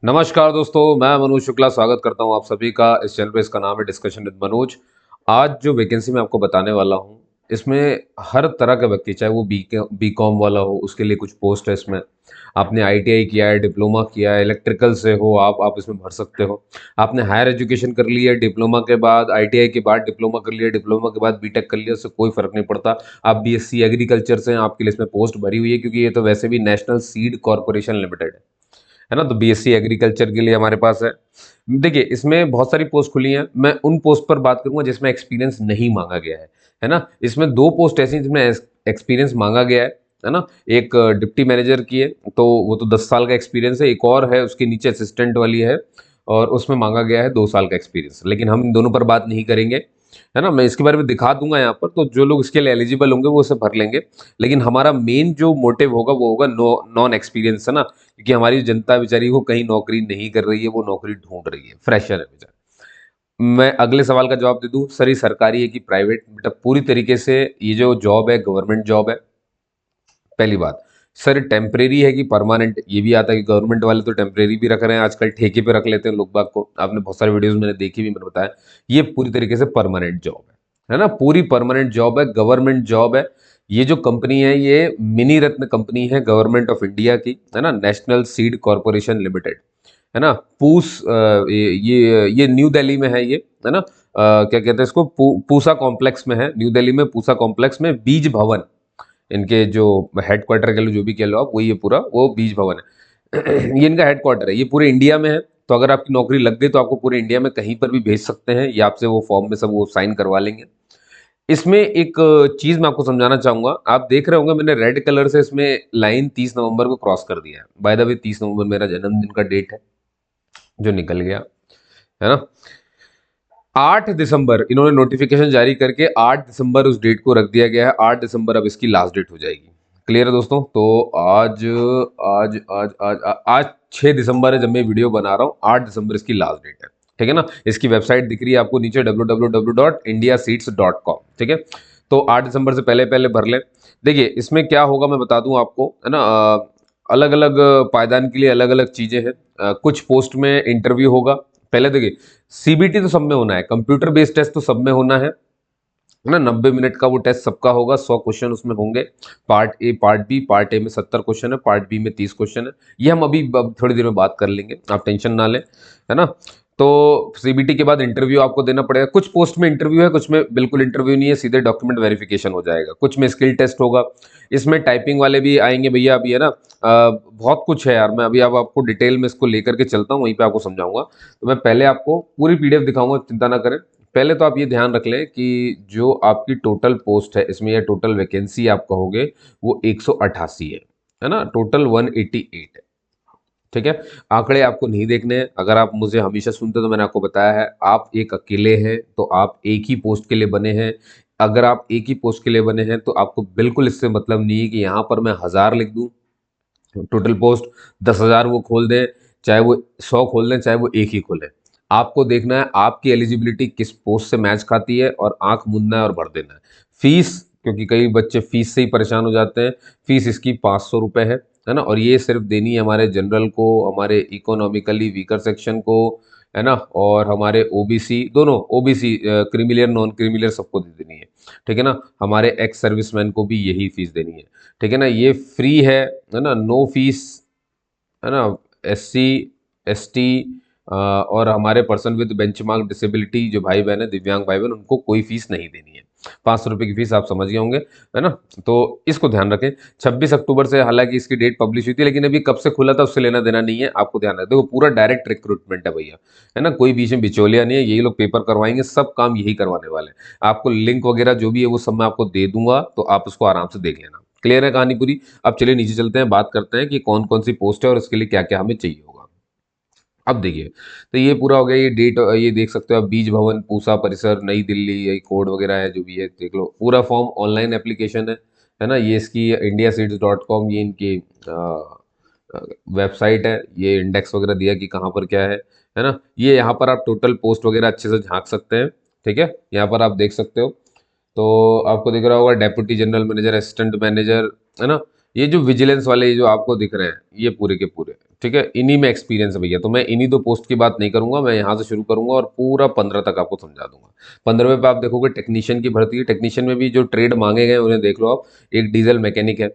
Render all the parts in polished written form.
नमस्कार दोस्तों, मैं मनोज शुक्ला स्वागत करता हूं आप सभी का इस चैनल पे। इसका नाम है डिस्कशन विद मनोज। आज जो वैकेंसी मैं आपको बताने वाला हूं, इसमें हर तरह का व्यक्ति, चाहे वो बी कॉम वाला हो, उसके लिए कुछ पोस्ट है इसमें। आपने आईटीआई किया है, डिप्लोमा किया है, इलेक्ट्रिकल से हो, आप इसमें भर सकते हो। आपने हायर एजुकेशन कर ली है, डिप्लोमा के बाद आईटीआई के बाद डिप्लोमा कर लिया, डिप्लोमा के बाद बीटेक कर लिया, उससे कोई फर्क नहीं पड़ता। आप बीएससी एग्रीकल्चर से हैं, आपके लिए इसमें पोस्ट भरी हुई है, क्योंकि ये तो वैसे भी नेशनल सीड कॉरपोरेशन लिमिटेड है ना। तो बीएससी एग्रीकल्चर के लिए हमारे पास है। देखिए, इसमें बहुत सारी पोस्ट खुली हैं, मैं उन पोस्ट पर बात करूंगा जिसमें एक्सपीरियंस नहीं मांगा गया है ना। इसमें दो पोस्ट ऐसी हैं जिसमें एक्सपीरियंस मांगा गया है ना। एक डिप्टी मैनेजर की है, तो वो तो 10 साल का एक्सपीरियंस है। एक और है उसके नीचे असिस्टेंट वाली है, और उसमें मांगा गया है 2 साल का एक्सपीरियंस। लेकिन हम इन दोनों पर बात नहीं करेंगे, है ना। मैं इसके बारे में दिखा दूंगा यहाँ पर, तो जो लोग इसके लिए एलिजिबल होंगे वो उसे भर लेंगे। लेकिन हमारा मेन जो मोटिव होगा वो होगा नॉन एक्सपीरियंस, है ना। क्योंकि हमारी जनता बेचारी वो कहीं नौकरी नहीं कर रही है, वो नौकरी ढूंढ रही है, फ्रेशर है बेचारा। मैं अगले सवाल का जवाब दे दूं, सर ये सरकारी है कि प्राइवेट? बेटा, पूरी तरीके से ये जो जॉब है गवर्नमेंट जॉब है। पहली बात, सर टेम्परेरी है कि परमानेंट? ये भी आता है कि गवर्नमेंट वाले तो टेम्परेरी भी रख रहे हैं, आजकल ठेके पे रख लेते हैं लोग बाग को। आपने बहुत सारे वीडियोस मैंने देखी भी, मैंने बताया। ये पूरी तरीके से परमानेंट जॉब है ना। पूरी परमानेंट जॉब है, गवर्नमेंट जॉब है। ये जो कंपनी है ये मिनी रत्न कंपनी है गवर्नमेंट ऑफ इंडिया की, है ना। नेशनल सीड कॉरपोरेशन लिमिटेड, है ना। ये न्यू दिल्ली में है, ये है ना। क्या कहते हैं इसको, पूसा कॉम्प्लेक्स में है, न्यू दिल्ली में पूसा कॉम्प्लेक्स में बीज भवन। इनके जो हेडक्वार्टर कह लो, जो भी कह लो आप, वही ये पूरा वो बीज भवन है। ये इनका हेडक्वार्टर है, ये पूरे इंडिया में है। तो अगर आपकी नौकरी लग गई तो आपको पूरे इंडिया में कहीं पर भी भेज सकते हैं, ये आपसे वो फॉर्म में सब वो साइन करवा लेंगे। इसमें एक चीज मैं आपको समझाना चाहूंगा। आप देख रहे होंगे मैंने रेड कलर से इसमें लाइन 30 नवंबर को क्रॉस कर दिया है। बाय द वे 30 नवंबर मेरा जन्मदिन का डेट है, जो निकल गया, है ना। 8 दिसंबर इन्होंने नोटिफिकेशन जारी करके 8 दिसंबर उस डेट को रख दिया गया है। 8 दिसंबर अब इसकी लास्ट डेट हो जाएगी। क्लियर है दोस्तों? तो आज आज आज आज आज 6 दिसंबर है जब मैं वीडियो बना रहा हूँ। 8 दिसंबर इसकी लास्ट डेट है, ठीक है ना। इसकी वेबसाइट दिख रही है आपको नीचे, www.indiaseats.com, ठीक है। तो 8 दिसंबर से पहले पहले भर लें। देखिए, इसमें क्या होगा मैं बता दूं आपको, है ना। अलग अलग पायदान के लिए अलग अलग चीजें हैं। कुछ पोस्ट में इंटरव्यू होगा। पहले देखिए, सीबीटी तो सब में होना है, कंप्यूटर बेस्ड टेस्ट तो सब में होना है ना। 90 मिनट का वो टेस्ट सबका होगा, 100 क्वेश्चन उसमें होंगे। Part A, part B. Part A में 70 क्वेश्चन है, पार्ट बी में 30 क्वेश्चन है। ये हम अभी थोड़ी देर में बात कर लेंगे, आप टेंशन ना लें, है ना। तो सीबीटी के बाद इंटरव्यू आपको देना पड़ेगा। कुछ पोस्ट में इंटरव्यू है, कुछ में बिल्कुल इंटरव्यू नहीं है, सीधे डॉक्यूमेंट वेरिफिकेशन हो जाएगा। कुछ में स्किल टेस्ट होगा। इसमें टाइपिंग वाले भी आएंगे भैया, अभी, है ना। बहुत कुछ है यार, मैं अभी अब आपको डिटेल में इसको लेकर के चलता हूँ, वहीं पे आपको समझाऊंगा। तो मैं पहले आपको पूरी पीडीएफ दिखाऊंगा, चिंता ना करें। पहले तो आप ये ध्यान रख लें कि जो आपकी टोटल पोस्ट है इसमें, या टोटल वैकेंसी आप कहोगे, वो 188 है ना। टोटल 188 है, ठीक है। आंकड़े आपको नहीं देखने हैं। अगर आप मुझे हमेशा सुनते तो मैंने आपको बताया है, आप एक अकेले हैं तो आप एक ही पोस्ट के लिए बने हैं। अगर आप एक ही पोस्ट के लिए बने हैं तो आपको बिल्कुल इससे मतलब नहीं है कि यहाँ पर मैं 1000 लिख दूं, टोटल पोस्ट 10,000 वो खोल दें, चाहे वो 100 खोल दें, चाहे वो एक ही खोले। आपको देखना है आपकी एलिजिबिलिटी किस पोस्ट से मैच खाती है, और आंख मूंदना है और भर देना है। फीस, क्योंकि कई बच्चे फीस से ही परेशान हो जाते हैं। फीस इसकी 500 रुपये है ना। और ये सिर्फ देनी है हमारे जनरल को, हमारे इकोनॉमिकली वीकर सेक्शन को, है ना। और हमारे ओबीसी, दोनों ओबीसी, क्रीमिलियर नॉन क्रीमिलियर सबको दे देनी है, ठीक है ना। हमारे एक्स सर्विसमैन को भी यही फीस देनी है, ठीक है ना। ये फ्री है ना, नो फीस, है ना। एससी, एसटी और हमारे पर्सन विद बेंचमार्क डिसेबिलिटी जो भाई बहन है, दिव्यांग भाई बहन, उनको कोई फीस नहीं देनी है। 500 रुपये की फीस आप समझ गए होंगे, है ना। तो इसको ध्यान रखें। 26 अक्टूबर से हालांकि इसकी डेट पब्लिश हुई थी, लेकिन अभी कब से खुला था उससे लेना देना नहीं है, आपको ध्यान रखें। देखो, पूरा डायरेक्ट रिक्रूटमेंट है भैया, है ना। कोई बीच में बिचौलिया नहीं है, यही लोग पेपर करवाएंगे, सब काम यही करवाने वाले हैं। आपको लिंक वगैरह जो भी है वो सब मैं आपको दे दूंगा, तो आप उसको आराम से देख लेना। क्लियर है कहानी पूरी? अब चलिए नीचे चलते हैं, बात करते हैं कि कौन कौन सी पोस्ट है और इसके लिए क्या क्या हमें चाहिए होगा। अब देखिए, तो ये पूरा हो गया, ये डेट ये देख सकते हो आप, बीज भवन पूसा परिसर नई दिल्ली, ये कोड वगैरह है जो भी है, देख लो। पूरा फॉर्म ऑनलाइन एप्लीकेशन है ना। ये इसकी indiaseeds.com, ये इनकी वेबसाइट है। ये इंडेक्स वगैरह दिया कि कहाँ पर क्या है ना। ये यहाँ पर आप टोटल पोस्ट वगैरह अच्छे से झांक सकते हैं, ठीक है। यहाँ पर आप देख सकते हो। तो आपको दिख रहा होगा deputy general manager, assistant manager, है ना। ये जो विजिलेंस वाले ये जो आपको दिख रहे हैं ये पूरे के पूरे, ठीक है, इन्हीं में एक्सपीरियंस है भैया। तो मैं इन्हीं दो पोस्ट की बात नहीं करूंगा, मैं यहाँ से शुरू करूंगा और पूरा 15 तक आपको समझा दूंगा। 15वें पे आप देखोगे टेक्नीशियन की भर्ती है। टेक्नीशियन में भी जो ट्रेड मांगे गए उन्हें देख लो आप। एक डीजल मैकेनिक है,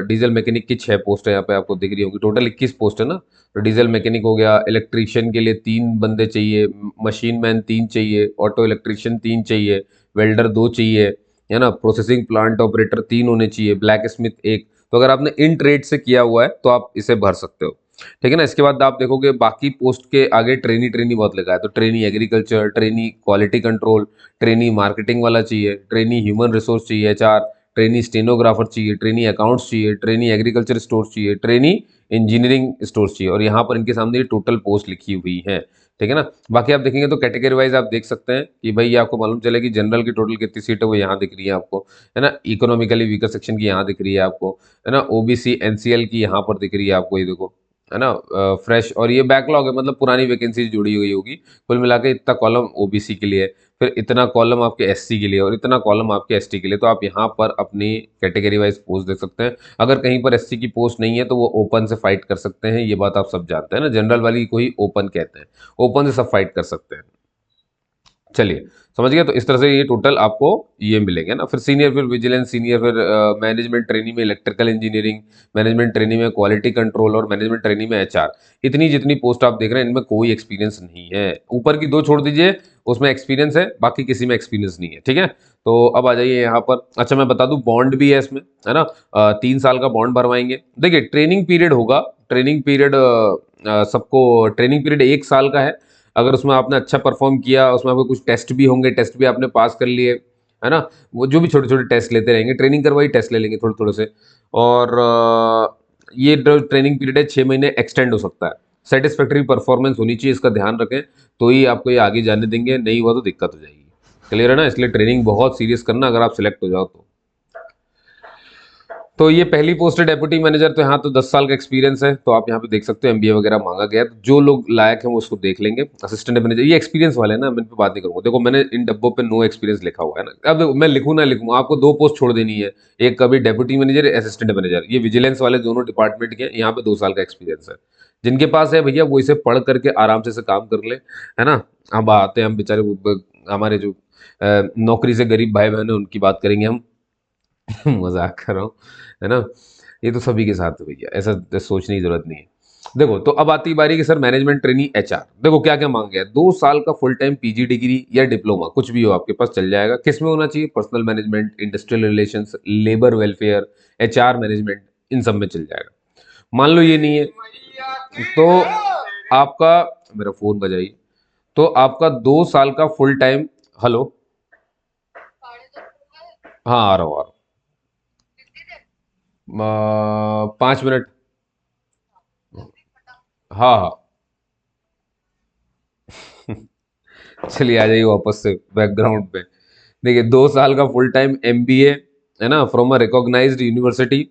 डीजल मैकेनिक की 6 पोस्ट है यहाँ पे आपको दिख रही होगी, टोटल 21 पोस्ट है ना। तो डीजल मैकेनिक हो गया, इलेक्ट्रीशियन के लिए 3 बंदे चाहिए, मशीन मैन 3 चाहिए, ऑटो इलेक्ट्रीशियन 3 चाहिए, वेल्डर 2 चाहिए, है ना, प्रोसेसिंग प्लांट ऑपरेटर 3 होने चाहिए, ब्लैक स्मिथ 1। तो अगर आपने इन ट्रेड से किया हुआ है तो आप इसे भर सकते हो, ठीक है ना। इसके बाद आप देखोगे बाकी पोस्ट के आगे ट्रेनी ट्रेनी बहुत लिखा है, तो trainee agriculture, trainee quality control, trainee marketing वाला चाहिए, ट्रेनी ह्यूमन रिसोर्स चाहिए HR, ट्रेनी स्टेनोग्राफर चाहिए, ट्रेनी अकाउंट्स चाहिए, ट्रेनी एग्रीकल्चर स्टोर चाहिए, ट्रेनी इंजीनियरिंग स्टोर चाहिए। और यहाँ पर इनके सामने ये टोटल पोस्ट लिखी हुई है, ठीक है ना। बाकी आप देखेंगे तो कैटेगरी वाइज आप देख सकते हैं कि भाई ये आपको मालूम चले कि जनरल की टोटल कितनी सीट है वो यहाँ दिख रही है आपको, है ना। इकोनॉमिकली वीकर सेक्शन की यहाँ दिख रही है आपको, है ना। OBC NCL की यहाँ पर दिख रही है आपको, ये देखो, है ना। फ्रेश, और ये बैकलॉग है, मतलब पुरानी वैकेंसी जुड़ी हुई होगी। कुल मिला के इतना कॉलम OBC के लिए, फिर इतना कॉलम आपके SC के लिए और इतना कॉलम आपके ST के लिए। तो आप यहाँ पर अपनी कैटेगरी वाइज पोस्ट देख सकते हैं। अगर कहीं पर SC की पोस्ट नहीं है तो वो ओपन से फाइट कर सकते हैं, ये बात आप सब जानते हैं ना। जनरल वाली को ही ओपन कहते हैं, ओपन से सब फाइट कर सकते हैं। चलिए, समझ गया। तो इस तरह से ये टोटल आपको ये मिलेंगे ना। फिर सीनियर, फिर विजिलेंस सीनियर, फिर मैनेजमेंट ट्रेनी में इलेक्ट्रिकल इंजीनियरिंग, मैनेजमेंट ट्रेनी में क्वालिटी कंट्रोल और मैनेजमेंट ट्रेनी में HR। इतनी जितनी पोस्ट आप देख रहे हैं इनमें कोई एक्सपीरियंस नहीं है। ऊपर की 2 छोड़ दीजिए, उसमें एक्सपीरियंस है, बाकी किसी में एक्सपीरियंस नहीं है, ठीक है। तो अब आ जाइए यहाँ पर। अच्छा मैं बता दूं बॉन्ड भी है इसमें, है ना। 3 साल का बॉन्ड भरवाएंगे। देखिए ट्रेनिंग पीरियड होगा, ट्रेनिंग पीरियड सबको ट्रेनिंग पीरियड 1 साल का है। अगर उसमें आपने अच्छा परफॉर्म किया, उसमें आपको कुछ टेस्ट भी होंगे, टेस्ट भी आपने पास कर लिए, है ना। वो जो भी छोटे छोटे टेस्ट लेते रहेंगे, ट्रेनिंग करवाई टेस्ट ले लेंगे थोड़े थोड़े से। और ये जो ट्रेनिंग पीरियड है 6 महीने एक्सटेंड हो सकता है। सेटिस्फैक्ट्री परफॉर्मेंस होनी चाहिए, इसका ध्यान रखें, तो ही आपको ये आगे जाने देंगे, नहीं हुआ तो दिक्कत हो जाएगी। क्लियर है ना। इसलिए ट्रेनिंग बहुत सीरियस करना अगर आप सिलेक्ट हो जाओ तो। तो ये पहली पोस्ट है डेप्यूटी मैनेजर। तो यहाँ तो 10 साल का एक्सपीरियंस है, तो आप यहाँ पे देख सकते हो MBA वगैरह मांगा गया है। तो जो लोग लायक हैं वो उसको देख लेंगे। असिस्टेंट मैनेजर ये एक्सपीरियंस वाले हैं ना, मैं इन पे बात नहीं करूंगा। देखो मैंने इन डब्बों पे नो एक्सपीरियंस लिखा हुआ है ना। अब देखो मैं लिखूँ ना लिखूँ, आपको 2 पोस्ट छोड़ देनी है, एक कभी डेप्यूटी मैनेजर, असिस्टेंट मैनेजर। ये विजिलेंस वाले दोनों डिपार्टमेंट के हैं, यहाँ पे 2 साल का एक्सपीरियंस है। जिनके पास है भैया वो इसे पढ़ करके आराम से काम कर ले, है ना। अब आते हैं हम बेचारे हमारे जो नौकरी से गरीब भाई बहन है उनकी बात करेंगे हम। मजाक कर रहा हूँ, है ना। ये तो सभी के साथ है भैया, ऐसा सोचने की जरूरत नहीं है। देखो तो अब आती बारी कि सर मैनेजमेंट ट्रेनी HR, देखो क्या क्या मांग गया। 2 साल का फुल टाइम PG डिग्री या डिप्लोमा कुछ भी हो आपके पास चल जाएगा। किस में होना चाहिए? Personal management, industrial relations, labour welfare, HR management, इन सब में चल जाएगा। मान लो ये नहीं है तो आपका, मेरा फोन बजाइए, तो आपका 2 साल का फुल टाइम, हेलो, हाँ आ रहा हूँ आ रहा 5 मिनट। हाँ हाँ। चलिए आ जाइए वापस से बैकग्राउंड पे। देखिए 2 साल का फुल टाइम MBA, है ना, फ्रॉम अ रिकॉग्नाइज्ड यूनिवर्सिटी,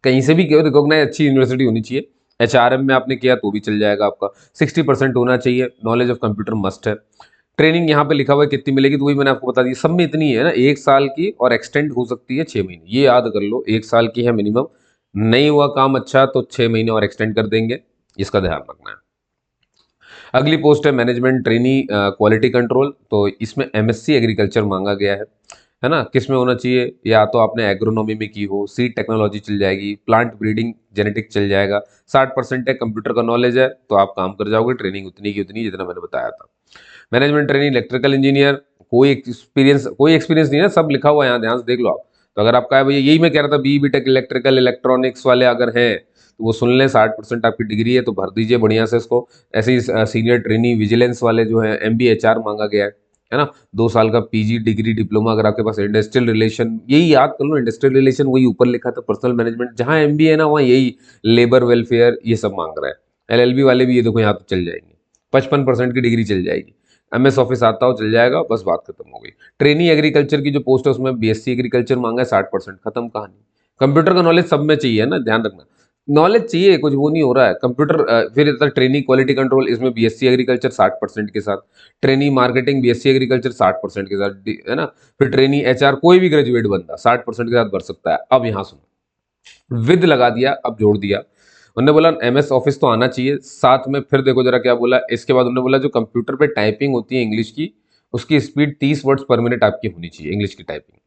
कहीं से भी क्यों, रिकॉग्नाइज अच्छी यूनिवर्सिटी होनी चाहिए। HRM में आपने किया तो भी चल जाएगा आपका। 60% होना चाहिए, नॉलेज ऑफ कंप्यूटर मस्ट है। ट्रेनिंग यहाँ पे लिखा हुआ है कितनी मिलेगी, तो वही मैंने आपको बता दी, सब में इतनी है ना, 1 साल की, और एक्सटेंड हो सकती है 6 महीने। ये याद कर लो, 1 साल की है मिनिमम, नहीं हुआ काम अच्छा तो 6 महीने और एक्सटेंड कर देंगे, इसका ध्यान रखना है। अगली पोस्ट है मैनेजमेंट ट्रेनी क्वालिटी कंट्रोल। तो इसमें MSc एग्रीकल्चर मांगा गया है ना। किस में होना चाहिए? या तो आपने एग्रोनॉमी में की हो, सीड टेक्नोलॉजी चल जाएगी, प्लांट ब्रीडिंग जेनेटिक चल जाएगा। 60% है, कंप्यूटर का नॉलेज है तो आप काम कर जाओगे। ट्रेनिंग उतनी की उतनी जितना मैंने बताया था। मैनेजमेंट ट्रेनिंग इलेक्ट्रिकल इंजीनियर, कोई एक्सपीरियंस नहीं है, सब लिखा हुआ है यहाँ, ध्यान से देख लो आप। तो अगर आपका है भैया, यही मैं कह रहा था, BTech इलेक्ट्रिकल इलेक्ट्रॉनिक्स वाले अगर हैं तो वो सुन लें, 60% आपकी डिग्री है तो भर दीजिए बढ़िया से इसको। ऐसे ही सीनियर ट्रेनी विजिलेंस वाले जो है MBA HR मांगा गया है ना। 2 साल का PG डिग्री डिप्लोमा, अगर आपके पास इंडस्ट्रियल रिलेशन, यही याद कर लो, इंडस्ट्रियल रिलेशन वही ऊपर लिखा था, पर्सनल मैनेजमेंट, जहाँ MBA है ना वहाँ यही लेबर वेलफेयर ये सब मांग रहा है। LLB वाले भी ये देखो यहाँ तो चल जाएंगे, 55% की डिग्री चल जाएगी। MS ऑफिस आता हो चल जाएगा, बस बात खत्म हो गई। ट्रेनी एग्रीकल्चर की जो पोस्ट है उसमें BSc एग्रीकल्चर मांगा है, 60%, खत्म कहानी। कंप्यूटर का नॉलेज सब में चाहिए ना, ध्यान रखना, नॉलेज चाहिए, कुछ वो नहीं हो रहा है कंप्यूटर। फिर इधर ट्रेनी क्वालिटी कंट्रोल, इसमें BSc एग्रीकल्चर 60% के साथ, ट्रेनी मार्केटिंग BSc एग्रीकल्चर 60% के साथ, है ना। फिर ट्रेनी HR कोई भी ग्रेजुएट बंदा 60% के साथ भर सकता है। अब यहाँ सुनो, विद लगा दिया, अब जोड़ दिया। उन्होंने बोला MS ऑफिस तो आना चाहिए साथ में। फिर देखो जरा क्या बोला इसके बाद, उन्होंने बोला जो कंप्यूटर पे टाइपिंग होती है इंग्लिश की, उसकी स्पीड 30 वर्ड्स पर मिनट आपकी होनी चाहिए इंग्लिश की टाइपिंग,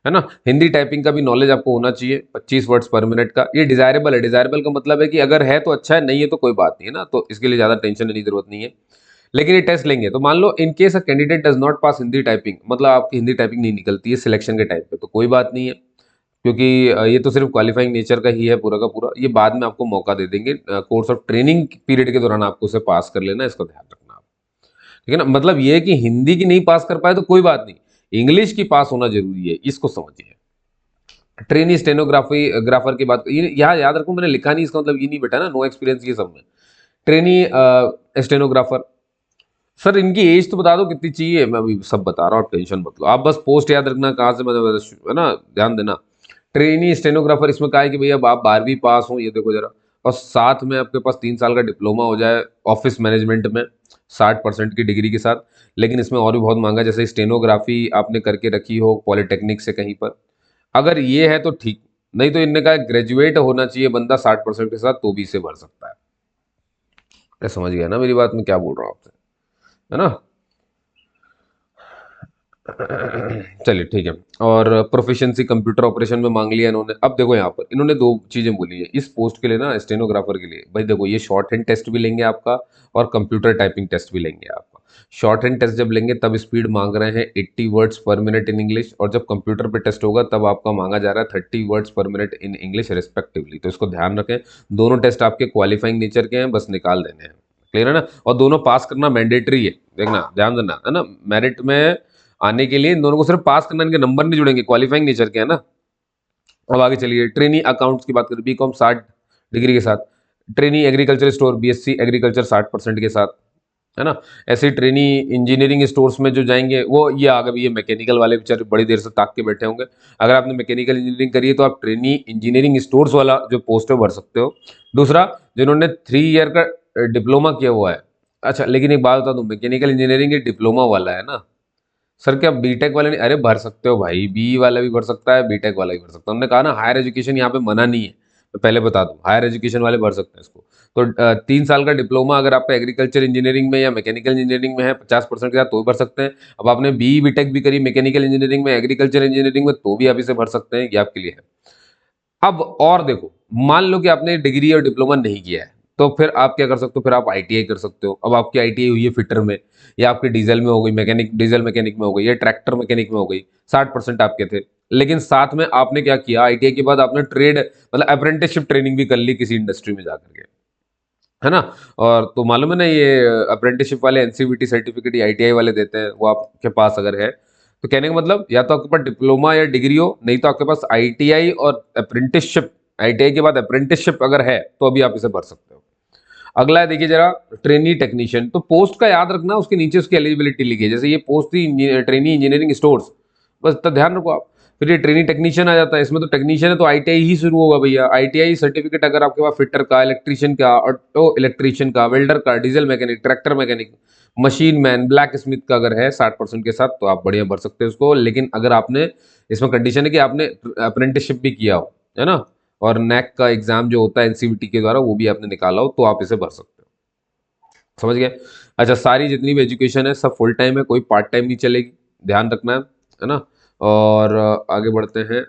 है ना। हिंदी टाइपिंग का भी नॉलेज आपको होना चाहिए 25 वर्ड्स पर मिनट का। ये डिजायरेबल है, डिजायरेबल का मतलब है कि अगर है तो अच्छा है, नहीं है तो कोई बात नहीं है ना, तो इसके लिए ज्यादा टेंशन लेने की जरूरत नहीं है। लेकिन ये टेस्ट लेंगे तो मान लो in case a candidate does not pass Hindi typing, मतलब आपकी हिंदी टाइपिंग नहीं निकलती है सिलेक्शन के टाइम पे, तो कोई बात नहीं है, क्योंकि ये तो सिर्फ क्वालिफाइंग नेचर का ही है पूरा का पूरा। ये बाद में आपको मौका दे देंगे, कोर्स ऑफ ट्रेनिंग पीरियड के दौरान आपको उसे पास कर लेना, इसको ध्यान रखना आप। ठीक है ना, मतलब ये है कि हिंदी की नहीं पास कर पाए तो कोई बात नहीं, इंग्लिश की पास होना जरूरी है, इसको समझिए। ट्रेनी स्टेनोग्राफी ग्राफर की बात, ये यहाँ याद रखो, मैंने लिखा नहीं, इसका मतलब ये नहीं बेटा ना नो एक्सपीरियंस ये सब में। ट्रेनी स्टेनोग्राफर, सर इनकी एज तो बता दो कितनी चाहिए, मैं अभी सब बता रहा हूँ, आप टेंशन मत लो, आप बस पोस्ट याद रखना कहाँ से, मतलब है ना, ध्यान देना। ट्रेनी स्टेनोग्राफर, इसमें कहा है कि भैया अब आप 12वीं पास हो, ये देखो जरा, और साथ में आपके पास 3 साल का डिप्लोमा हो जाए ऑफिस मैनेजमेंट में 60% की डिग्री के साथ। लेकिन इसमें और भी बहुत मांगा है, जैसे स्टेनोग्राफी आपने करके रखी हो पॉलिटेक्निक से कहीं पर, अगर ये है तो ठीक, नहीं तो इनने कहा ग्रेजुएट होना चाहिए बंदा 60% के साथ, तो भी इसे भर सकता है। अरे समझ गया ना मेरी बात, मैं क्या बोल रहा हूँ आपसे, है ना। चलिए ठीक है। और प्रोफिशिएंसी कंप्यूटर ऑपरेशन में मांग लिया इन्होंने। अब देखो यहाँ पर इन्होंने दो चीजें बोली है इस पोस्ट के लिए ना, स्टेनोग्राफर के लिए। भाई देखो, ये शॉर्ट हैंड टेस्ट भी लेंगे आपका और कंप्यूटर टाइपिंग टेस्ट भी लेंगे आपका। शॉर्ट हैंड टेस्ट जब लेंगे तब स्पीड मांग रहे हैं 80 वर्ड्स पर मिनट इन इंग्लिश, और जब कंप्यूटर पे टेस्ट होगा तब आपका मांगा जा रहा है 30 वर्ड्स पर मिनट इन इंग्लिश रिस्पेक्टिवली। तो इसको ध्यान रखें, दोनों टेस्ट आपके क्वालिफाइंग नेचर के हैं, बस निकाल देने हैं। क्लियर है ना, और दोनों पास करना मैंडेटरी है, देखना ध्यान देना, है ना। मेरिट में आने के लिए इन दोनों को सिर्फ पास करना, इनके नंबर नहीं जुड़ेंगे, क्वालिफाइंग नेचर के है ना। अब आगे चलिए, ट्रेनी अकाउंट्स की बात करें, बीकॉम 60 डिग्री के साथ, trainee agriculture store BSc agriculture 60% के साथ, है ना। ऐसे ही ट्रेनी इंजीनियरिंग स्टोर्स में जो जाएंगे वो, ये आ गए, ये मैकेनिकल वाले बेचारे बड़ी देर से ताक के बैठे होंगे। अगर आपने मैकेनिकल इंजीनियरिंग करी है तो आप ट्रेनी इंजीनियरिंग स्टोर्स वाला जो पोस्ट है भर सकते हो। दूसरा, जिन्होंने 3 ईयर का डिप्लोमा किया हुआ है। अच्छा लेकिन एक बात बता दूं, मैकेनिकल इंजीनियरिंग ये डिप्लोमा वाला है ना। सर क्या बीटेक वाले नहीं, अरे भर सकते हो भाई, बी वाला भी भर सकता है, बीटेक वाला भी भर सकता है। उन्होंने कहा ना हायर एजुकेशन यहाँ पे मना नहीं है, मैं पहले बता दूं, हायर एजुकेशन वाले भर सकते हैं इसको। तो 3 साल का डिप्लोमा अगर आपका एग्रीकल्चर इंजीनियरिंग में या मैकेनिकल इंजीनियरिंग में है 50% के साथ, तो भी भर सकते हैं। अब आपने बी बीटेक भी करी मैकेनिकल इंजीनियरिंग में, एग्रीकल्चर इंजीनियरिंग में, तो भी आप इसे भर सकते हैं, ये आपके लिए है। अब और देखो, मान लो कि आपने डिग्री और डिप्लोमा नहीं किया है, तो फिर आप क्या कर सकते हो, फिर आप ITI कर सकते हो। अब आपकी ITI हुई है फिटर में, या आपकी डीजल में हो गई, मैकेनिक डीजल मैकेनिक में हो गई, या ट्रैक्टर मैकेनिक में हो गई, 60% आपके थे। लेकिन साथ में आपने क्या किया, ITI के बाद आपने ट्रेड मतलब अप्रेंटिसशिप ट्रेनिंग भी कर ली किसी इंडस्ट्री में जाकर के, है ना। और तो मालूम है ना, ये अप्रेंटिसशिप वाले NCVT सर्टिफिकेट ITI वाले देते हैं, वो आपके पास अगर है तो, कहने का मतलब या तो आपके पास डिप्लोमा या डिग्री हो, नहीं तो आपके पास ITI और अप्रेंटिसशिप, ITI के बाद अप्रेंटिसशिप अगर है तो अभी आप इसे भर सकते हो। अगला है देखिए जरा, ट्रेनी टेक्नीशियन। तो पोस्ट का याद रखना, उसके नीचे उसकी एलिजिबिलिटी लिखी है, जैसे ये पोस्ट थी ट्रेनी इंजीनियरिंग स्टोर्स, बस इतना ध्यान रखो आप। फिर ये ट्रेनी टेक्नीशियन आ जाता है, इसमें तो टेक्नीशियन है तो ITI ही शुरू होगा भैया। ITI सर्टिफिकेट अगर आपके पास फिटर का, इलेक्ट्रीशियन का, ऑटो इलेक्ट्रीशियन का, वेल्डर का, diesel mechanic, tractor mechanic, machine man, black Smith का अगर है 60% के साथ, तो आप बढ़िया भर सकते हो उसको। लेकिन अगर आपने, इसमें कंडीशन है कि आपने अप्रेंटिसशिप भी किया हो, है ना, और NAC का एग्जाम जो होता है NCVT के द्वारा वो भी आपने निकाला हो, तो आप इसे भर सकते हो। समझ गए। अच्छा, सारी जितनी भी एजुकेशन है सब फुल टाइम है, कोई पार्ट टाइम नहीं चलेगी, ध्यान रखना है ना। और आगे बढ़ते हैं।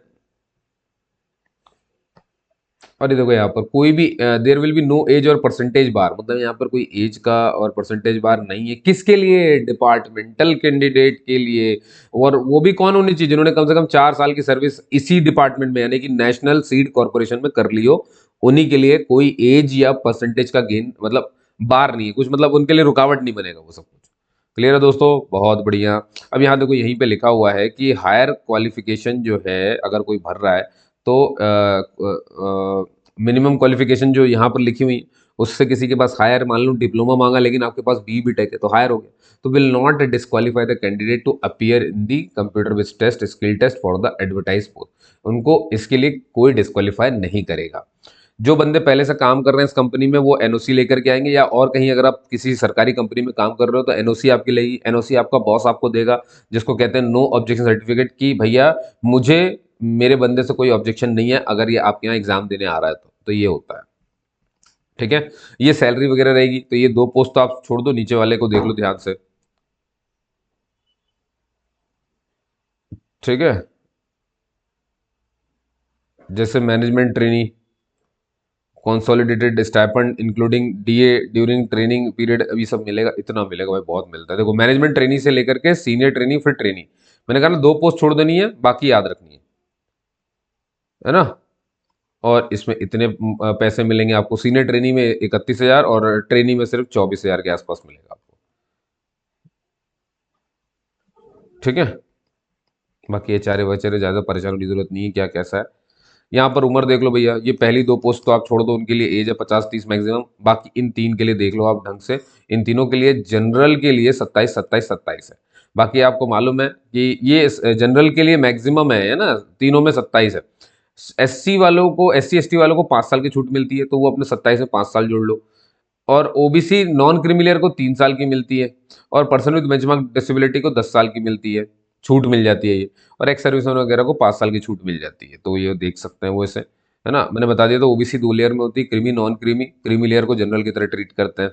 और ये देखो यहाँ पर कोई भी there will be no age और परसेंटेज बार, मतलब यहाँ पर कोई एज का और परसेंटेज बार नहीं है। किसके लिए, डिपार्टमेंटल कैंडिडेट के लिए। और वो भी कौन होनी चाहिए, जिन्होंने कम से कम 4 साल की सर्विस इसी डिपार्टमेंट में, यानी कि नेशनल सीड कॉर्पोरेशन में कर ली हो, उन्हीं के लिए कोई एज या परसेंटेज का गेन मतलब बार नहीं है कुछ, मतलब उनके लिए रुकावट नहीं बनेगा वो सब कुछ। क्लियर है दोस्तों, बहुत बढ़िया। अब यहाँ देखो यहीं पे लिखा हुआ है कि हायर क्वालिफिकेशन जो है अगर कोई भर रहा है, तो मिनिमम क्वालिफिकेशन जो यहाँ पर लिखी हुई, उससे किसी के पास हायर, मान लो डिप्लोमा मांगा लेकिन आपके पास बी बीटेक है तो हायर हो गया, तो will not disqualify the candidate to appear in the computer based test skill test for the advertise post. उनको इसके लिए कोई डिस्क्वालीफाई नहीं करेगा। जो बंदे पहले से काम कर रहे हैं इस कंपनी में, वो NOC लेकर के आएंगे, या और कहीं अगर आप किसी सरकारी कंपनी में काम कर रहे हो तो NOC आपकी लगेगी। NOC आपका बॉस आपको देगा, जिसको कहते हैं नो ऑब्जेक्शन सर्टिफिकेट, कि भैया मुझे मेरे बंदे से कोई ऑब्जेक्शन नहीं है अगर ये आपके यहाँ एग्जाम देने आ रहा है तो ये होता है। ठीक है, ये सैलरी वगैरह रहेगी। तो ये दो पोस्ट तो आप छोड़ दो, नीचे वाले को देख लो ध्यान से। ठीक है, जैसे management trainee, consolidated stipend including DA during training period, अभी सब मिलेगा, इतना मिलेगा भाई, बहुत मिलता है। देखो मैनेजमेंट ट्रेनी से लेकर के सीनियर ट्रेनी फिर ट्रेनी, मैंने कहा ना दो पोस्ट छोड़ देनी है, बाकी याद रखनी है ना। और इसमें इतने पैसे मिलेंगे आपको, सीनियर ट्रेनी में 31,000 और ट्रेनी में सिर्फ 24,000 के आसपास मिलेगा आपको। ठीक है, बाकी ये चारे वचारे ज़्यादा परेशान होने की जरूरत नहीं है, क्या कैसा है। यहाँ पर उम्र देख लो भैया, ये पहली दो पोस्ट तो आप छोड़ दो, उनके लिए एज है 50-30 मैक्सिमम। बाकी इन तीन के लिए देख लो आप ढंग से, इन तीनों के लिए जनरल के लिए 27-27-27 है। बाकी आपको मालूम है कि ये जनरल के लिए मैक्सिमम है ना, तीनों में 27 है। एससी वालों को, SC ST वालों को 5 साल की छूट मिलती है, तो वो अपने 27 में 5 साल जोड़ लो। और ओबीसी नॉन क्रिमिलियर को 3 साल की मिलती है, और पर्सन विद बेंचमार्क डिसेबिलिटी को 10 साल की मिलती है, छूट मिल जाती है ये। और एक्स सर्विसमैन वगैरह को 5 साल की छूट मिल जाती है, तो ये देख सकते हैं वो इसे, है ना। मैंने बता दिया, तो ओबीसी 2 लेयर में होती है, creamy non creamy, creamy layer को जनरल की तरह ट्रीट करते हैं,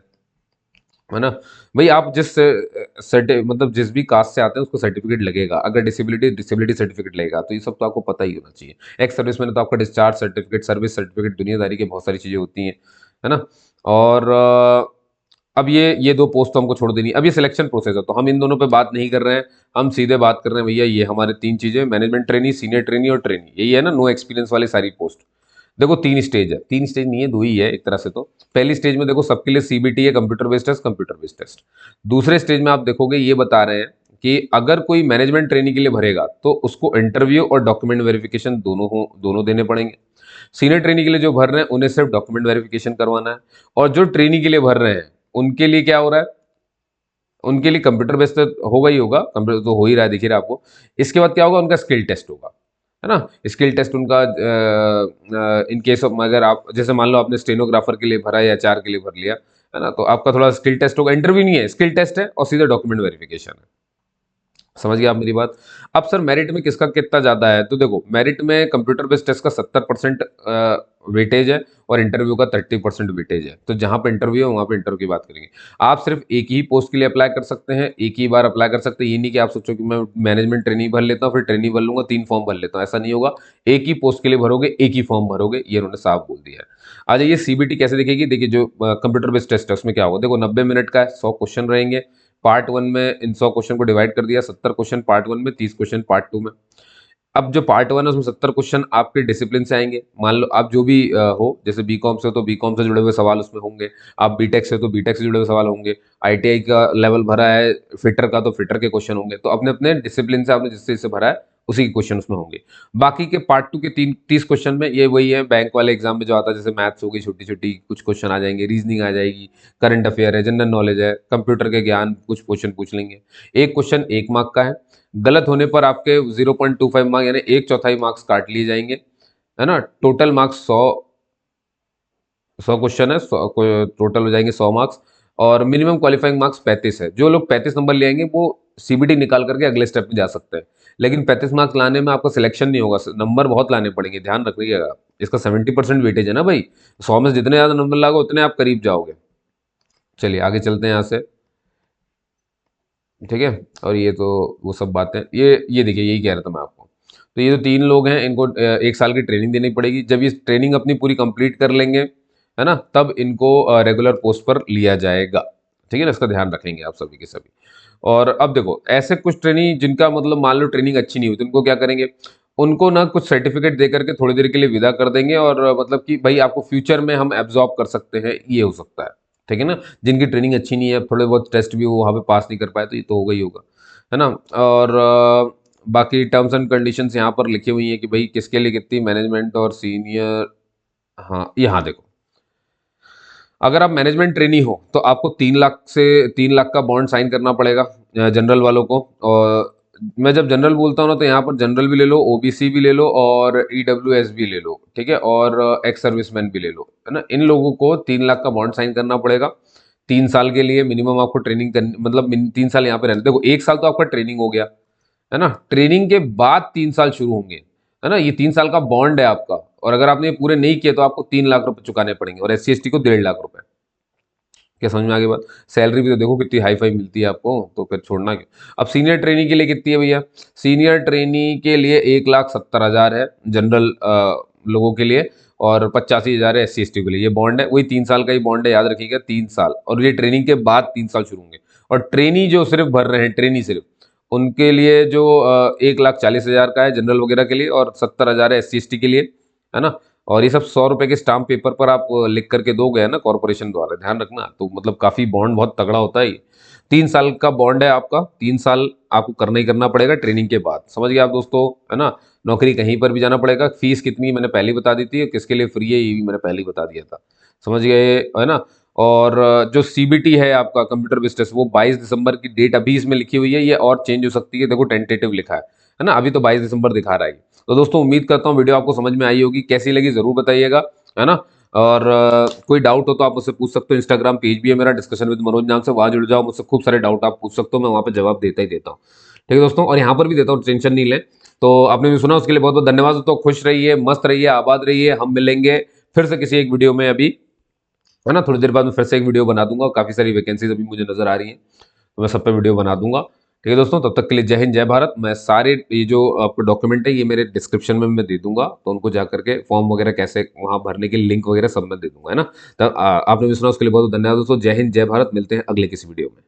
है ना। भाई आप जिस मतलब जिस भी कास्ट से आते हैं उसको सर्टिफिकेट लगेगा, अगर डिसेबिलिटी डिसेबिलिटी सर्टिफिकेट लगेगा, तो ये सब तो आपको पता ही होना चाहिए। एक्स सर्विस में तो आपका डिस्चार्ज सर्टिफिकेट, सर्विस सर्टिफिकेट, दुनियादारी की बहुत सारी चीजें होती हैं, है ना। और अब ये दो पोस्ट तो हमको छोड़ देनी है। अब ये सिलेक्शन प्रोसेस है, तो हम इन दोनों पे बात नहीं कर रहे हैं, हम सीधे बात कर रहे हैं भैया, ये हमारे तीन चीजें, मैनेजमेंट ट्रेनी, सीनियर ट्रेनी और ट्रेनी, यही है ना, नो एक्सपीरियंस वाली सारी पोस्ट। देखो तीन स्टेज है, तीन स्टेज नहीं है, दो ही है एक तरह से। तो पहली स्टेज में देखो सबके लिए सीबीटी है, computer based test, computer based test. दूसरे स्टेज में आप देखोगे, ये बता रहे हैं कि अगर कोई मैनेजमेंट ट्रेनिंग के लिए भरेगा तो उसको इंटरव्यू और डॉक्यूमेंट वेरिफिकेशन दोनों देने पड़ेंगे। सीनियर ट्रेनिंग के लिए जो भर रहे हैं उन्हें सिर्फ डॉक्यूमेंट वेरिफिकेशन करवाना है, और जो ट्रेनिंग के लिए भर रहे हैं उनके लिए क्या हो रहा है, उनके लिए कंप्यूटर बेस्ड होगा ही होगा, कंप्यूटर तो हो ही रहा है, दिख ही रहा है आपको। इसके बाद क्या होगा, उनका स्किल टेस्ट होगा, है ना। स्किल टेस्ट उनका इन केस ऑफ, अगर आप जैसे मान लो आपने स्टेनोग्राफर के लिए भरा या HR के लिए भर लिया, है ना, तो आपका थोड़ा स्किल टेस्ट होगा, इंटरव्यू नहीं है, स्किल टेस्ट है और सीधा डॉक्यूमेंट वेरिफिकेशन है। समझ गए आप मेरी बात। अब सर मेरिट में किसका कितना ज्यादा है, तो देखो मेरिट में कंप्यूटर बेस्ड टेस्ट का 70% वेटेज है, और इंटरव्यू का 30% वेटेज है। तो जहां पे इंटरव्यू है वहां पे इंटरव्यू की बात करेंगे। आप सिर्फ एक ही पोस्ट के लिए अप्लाई कर सकते हैं, एक ही बार अप्लाई कर सकते हैं। ये नहीं कि आप सोचो कि मैं मैनेजमेंट ट्रेनिंग भर लेता हूँ, फिर ट्रेनिंग भर लूंगा, 3 फॉर्म भर लेता हूँ, ऐसा नहीं होगा। एक ही पोस्ट के लिए भरोगे, एक ही फॉर्म भरोगे, ये उन्होंने साफ बोल दिया है। आ जाइए सीबीटी कैसे दिखेगी, देखिए जो कंप्यूटर बेस्ड टेस्ट है उसमें क्या होगा, देखो 90 मिनट का है, 100 क्वेश्चन रहेंगे। पार्ट 1 में इन 100 क्वेश्चन को डिवाइड कर दिया, 70 क्वेश्चन पार्ट 1 में, 30 क्वेश्चन पार्ट 2 में। अब जो पार्ट 1 है उसमें 70 क्वेश्चन आपके डिसिप्लिन से आएंगे। मान लो आप जो भी हो, जैसे बीकॉम से हो तो बीकॉम से जुड़े हुए सवाल उसमें होंगे, आप बीटेक से हो तो बीटेक से जुड़े हुए सवाल होंगे, ITI का लेवल भरा है फिटर का तो फिटर के क्वेश्चन होंगे। तो अपने अपने डिसिप्लिन से आपने जिससे जिससे भरा है उसी के क्वेश्चन उसमें होंगे। बाकी के पार्ट 2 के 30 क्वेश्चन में ये वही है बैंक वाले एग्जाम में जो आता है, जैसे मैथ्स होगी, छोटी छोटी कुछ क्वेश्चन आ जाएंगे, रीजनिंग आ जाएगी, करंट अफेयर है, जनरल नॉलेज है, कंप्यूटर के ज्ञान कुछ क्वेश्चन पूछ लेंगे। एक क्वेश्चन 1 मार्क का है, गलत होने पर आपके 0.25 मार्क्स यानी एक चौथाई मार्क्स काट लिए जाएंगे, है ना। टोटल मार्क्स 100 क्वेश्चन है, टोटल हो जाएंगे 100 मार्क्स। और मिनिमम क्वालिफाइंग मार्क्स 35 है। जो लोग 35 नंबर ले आएंगे वो सीबीटी निकाल करके अगले स्टेप में जा सकते हैं। लेकिन 35 मार्क्स लाने में आपका सिलेक्शन नहीं होगा, नंबर बहुत लाने पड़ेंगे, ध्यान रखिएगा। इसका 70% वेटेज है ना भाई, 100 में जितने ज्यादा नंबर लागो उतने आप करीब जाओगे। चलिए आगे चलते हैं यहाँ से। ठीक है, और ये तो वो सब बातें, ये देखिए, यही कह रहा था मैं आपको। तो ये जो तीन लोग हैं इनको 1 साल की ट्रेनिंग देनी पड़ेगी। जब ये ट्रेनिंग अपनी पूरी कंप्लीट कर लेंगे, है ना, तब इनको रेगुलर पोस्ट पर लिया जाएगा। ठीक है ना, इसका ध्यान रखेंगे आप सभी के सभी। और अब देखो ऐसे कुछ ट्रेनिंग जिनका मतलब मान लो ट्रेनिंग अच्छी नहीं हुई, तो उनको क्या करेंगे, उनको ना कुछ सर्टिफिकेट दे करके थोड़ी देर के लिए विदा कर देंगे, और मतलब कि भाई आपको फ्यूचर में हम एब्जॉर्ब कर सकते हैं, ये हो सकता है। ठीक है ना, जिनकी ट्रेनिंग अच्छी नहीं है, थोड़े बहुत टेस्ट भी वो वहाँ पे पास नहीं कर पाए, तो ये तो होगा ही होगा, है ना। और बाकी टर्म्स एंड कंडीशंस यहाँ पर लिखी हुई है कि भाई किसके लिए कितनी, मैनेजमेंट और सीनियर। हाँ यहाँ देखो, अगर आप मैनेजमेंट ट्रेनी हो तो आपको 3 लाख का बॉन्ड साइन करना पड़ेगा जनरल वालों को। और मैं जब जनरल बोलता हूँ ना, तो यहाँ पर जनरल भी ले लो, ओबीसी भी ले लो, और EWS भी ले लो, ठीक है, और एक्स सर्विसमैन भी ले लो, है ना। इन लोगों को 3 लाख का बॉन्ड साइन करना पड़ेगा। 3 साल के लिए मिनिमम आपको ट्रेनिंग करनी, मतलब 3 साल यहाँ पे रहना। देखो 1 साल तो आपका ट्रेनिंग हो गया, है ना। ट्रेनिंग के बाद 3 साल शुरू होंगे। है ना, ये 3 साल का बॉन्ड है आपका, और अगर आपने ये पूरे नहीं किए तो आपको 3 लाख रुपए चुकाने पड़ेंगे, और SC ST को 1.5 लाख रुपए। क्या समझ में आ गई बात? सैलरी भी तो देखो कितनी हाई फाई मिलती है आपको, तो फिर छोड़ना क्यों। अब सीनियर ट्रेनी के लिए कितनी है भैया? सीनियर ट्रेनी के लिए 1,70,000 है जनरल लोगों के लिए, और 85,000 है SC ST के लिए। ये बॉन्ड है, वही 3 साल का ही बॉन्ड है, याद रखिएगा 3 साल, और ये ट्रेनिंग के बाद 3 साल शुरू होंगे। और ट्रेनी जो सिर्फ भर रहे हैं, ट्रेनी सिर्फ, उनके लिए जो 1,40,000 का है जनरल वगैरह के लिए, और 70,000 है SC ST के लिए, है ना। और ये सब 100 रुपए के स्टाम्प पेपर पर आप लिख करके दोगे, है ना, कॉर्पोरेशन द्वारा, ध्यान रखना। तो मतलब काफी बॉन्ड बहुत तगड़ा होता है ये। 3 साल का बॉन्ड है आपका, 3 साल आपको करना ही करना पड़ेगा ट्रेनिंग के बाद, समझ गए आप दोस्तों, है ना। नौकरी कहीं पर भी जाना पड़ेगा। फीस कितनी मैंने पहले ही बता दी थी, किसके लिए फ्री है ये भी मैंने पहले ही बता दिया था, समझ गए, है ना। और जो CBT है आपका कंप्यूटर बिजनेस, वो 22 दिसंबर की डेट अभी इसमें लिखी हुई है, ये और चेंज हो सकती है, देखो टेंटेटिव लिखा है ना, अभी तो 22 दिसंबर दिखा रहा है। तो दोस्तों उम्मीद करता हूँ वीडियो आपको समझ में आई होगी, कैसी लगी जरूर बताइएगा, है ना। और कोई डाउट हो तो आप मुझसे पूछ सकते हो। इंस्टाग्राम पेज भी है मेरा, डिस्कशन विद मनोज नाम से, वहां जुड़ जाओ, मुझसे खूब सारे डाउट आप पूछ सकते हो, मैं वहां पे जवाब देता ही देता हूँ। ठीक है दोस्तों, और यहाँ पर भी देता हूँ, टेंशन नहीं ले। तो आपने भी सुना, उसके लिए बहुत बहुत धन्यवाद दोस्तों। खुश रहिए, मस्त रहिए, आबाद रहिए। हम मिलेंगे फिर से किसी एक वीडियो में अभी, है ना, थोड़ी देर बाद मैं फिर से एक वीडियो बना दूंगा। काफी सारी वैकेंसीज अभी मुझे नजर आ रही हैं, तो मैं सब पे वीडियो बना दूंगा। ठीक है दोस्तों, तब तक के लिए जय हिंद, जय भारत। मैं सारे ये जो आपको डॉक्यूमेंट है, ये मेरे डिस्क्रिप्शन में मैं दे दूंगा, तो उनको जा करके फॉर्म वगैरह कैसे वहां भरने के लिंक वगैरह सब मैं दे दूंगा, है ना। तब आपने भी सुना, उसके लिए बहुत बहुत धन्यवाद दोस्तों। जय हिंद, जय भारत। मिलते हैं अगले किसी वीडियो में।